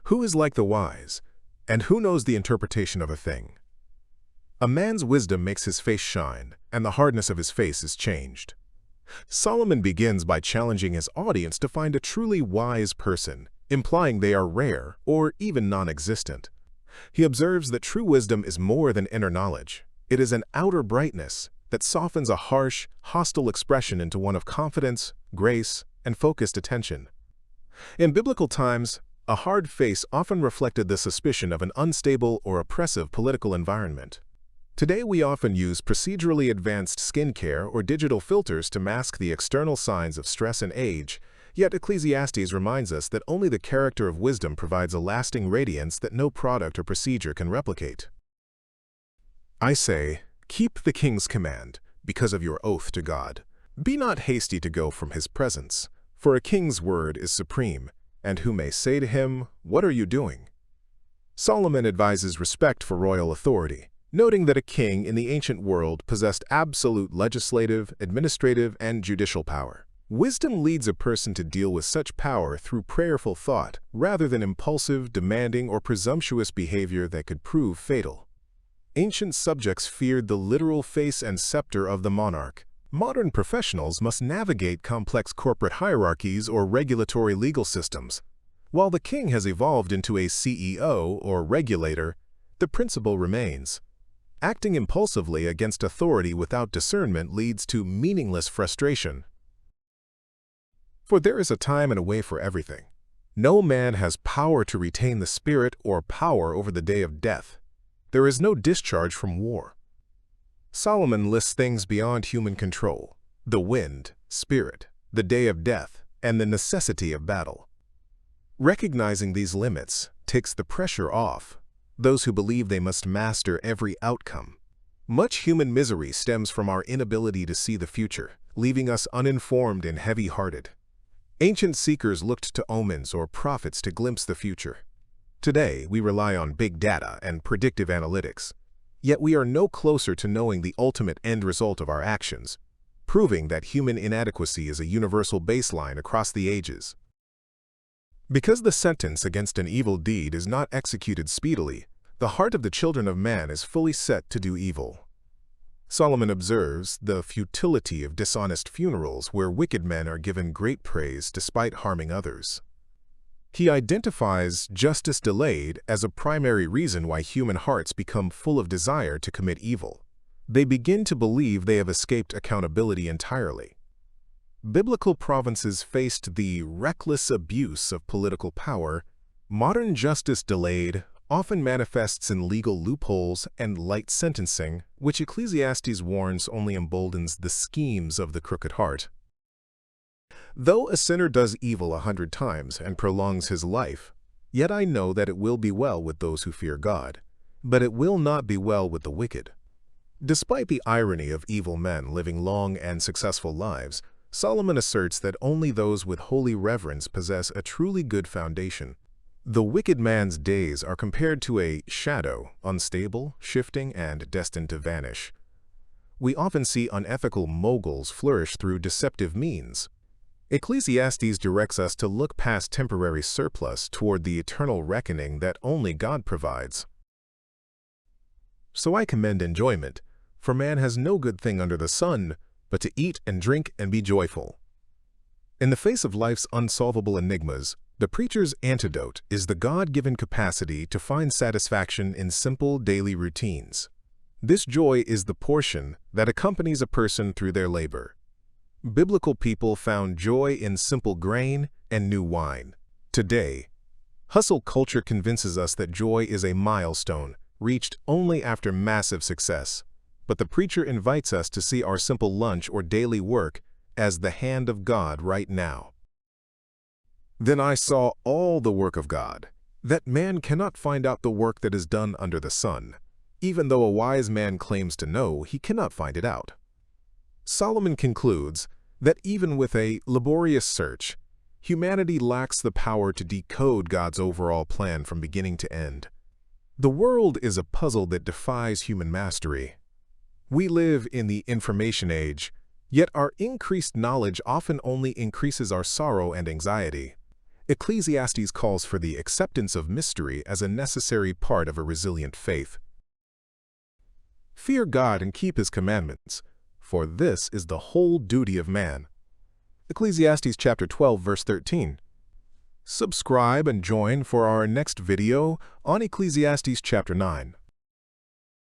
Who is like the wise, and who knows the interpretation of a thing? A man's wisdom makes his face shine, and the hardness of his face is changed. Solomon begins by challenging his audience to find a truly wise person, implying they are rare or even non-existent. He observes that true wisdom is more than inner knowledge. It is an outer brightness that softens a harsh, hostile expression into one of confidence, grace, and focused attention. In biblical times, a hard face often reflected the suspicion of an unstable or oppressive political environment. Today, we often use procedurally advanced skincare or digital filters to mask the external signs of stress and age, yet Ecclesiastes reminds us that only the character of wisdom provides a lasting radiance that no product or procedure can replicate. I say, keep the king's command, because of your oath to God. Be not hasty to go from his presence, for a king's word is supreme, and who may say to him, "What are you doing?" Solomon advises respect for royal authority, noting that a king in the ancient world possessed absolute legislative, administrative, and judicial power. Wisdom leads a person to deal with such power through prayerful thought, rather than impulsive, demanding, or presumptuous behavior that could prove fatal. Ancient subjects feared the literal face and scepter of the monarch. Modern professionals must navigate complex corporate hierarchies or regulatory legal systems. While the king has evolved into a CEO or regulator, the principle remains. Acting impulsively against authority without discernment leads to meaningless frustration. For there is a time and a way for everything. No man has power to retain the spirit or power over the day of death. There is no discharge from war. Solomon lists things beyond human control: the wind, spirit, the day of death, and the necessity of battle. Recognizing these limits takes the pressure off those who believe they must master every outcome. Much human misery stems from our inability to see the future, leaving us uninformed and heavy-hearted. Ancient seekers looked to omens or prophets to glimpse the future. Today, we rely on big data and predictive analytics. Yet we are no closer to knowing the ultimate end result of our actions, proving that human inadequacy is a universal baseline across the ages. Because the sentence against an evil deed is not executed speedily, the heart of the children of man is fully set to do evil. Solomon observes the futility of dishonest funerals where wicked men are given great praise despite harming others. He identifies justice delayed as a primary reason why human hearts become full of desire to commit evil. They begin to believe they have escaped accountability entirely. Biblical provinces faced the reckless abuse of political power. Modern justice delayed often manifests in legal loopholes and light sentencing, which Ecclesiastes warns only emboldens the schemes of the crooked heart. Though a sinner does evil 100 times and prolongs his life, yet I know that it will be well with those who fear God, but it will not be well with the wicked. Despite the irony of evil men living long and successful lives, Solomon asserts that only those with holy reverence possess a truly good foundation. The wicked man's days are compared to a shadow, unstable, shifting, and destined to vanish. We often see unethical moguls flourish through deceptive means. Ecclesiastes directs us to look past temporary surplus toward the eternal reckoning that only God provides. So I commend enjoyment, for man has no good thing under the sun, but to eat and drink and be joyful. In the face of life's unsolvable enigmas, the preacher's antidote is the God-given capacity to find satisfaction in simple daily routines. This joy is the portion that accompanies a person through their labor. Biblical people found joy in simple grain and new wine. Today, hustle culture convinces us that joy is a milestone, reached only after massive success. But the preacher invites us to see our simple lunch or daily work as the hand of God right now. Then I saw all the work of God, that man cannot find out the work that is done under the sun. Even though a wise man claims to know, he cannot find it out. Solomon concludes that even with a laborious search, humanity lacks the power to decode God's overall plan from beginning to end. The world is a puzzle that defies human mastery. We live in the information age, yet our increased knowledge often only increases our sorrow and anxiety. Ecclesiastes calls for the acceptance of mystery as a necessary part of a resilient faith. Fear God and keep His commandments, for this is the whole duty of man. Ecclesiastes chapter 12, verse 13. Subscribe and join for our next video on Ecclesiastes chapter 9.